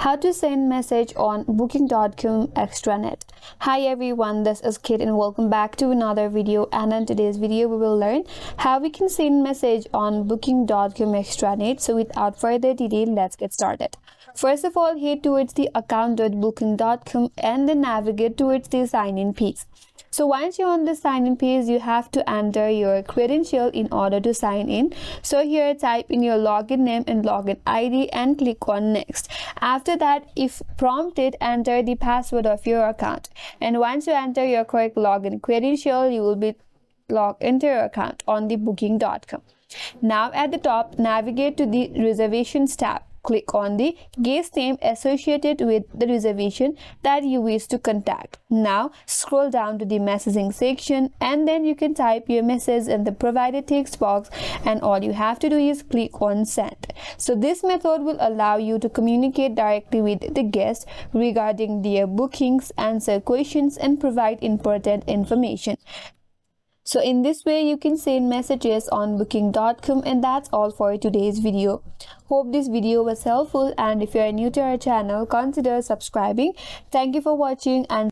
How to send message on booking.com extranet. Hi everyone, this is Kit and welcome back to another video, and in today's video we will learn how we can send message on booking.com extranet. So without further delay, let's get started. First of all, head towards the account.booking.com and then navigate towards the sign in page. So once you're on the sign in page, you have to enter your credential in order to sign in. So here type in your login name and login ID and click on next. After that, if prompted, enter the password of your account. And once you enter your correct login credential, you will be logged into your account on the booking.com. Now at the top, navigate to the reservations tab. Click on the guest name associated with the reservation that you wish to contact. Now scroll down to the messaging section and then you can type your message in the provided text box, and all you have to do is click on send. So this method will allow you to communicate directly with the guest regarding their bookings, answer questions, and provide important information. So in this way you can send messages on booking.com, and that's all for today's video. Hope this video was helpful, and if you are new to our channel, consider subscribing. Thank you for watching and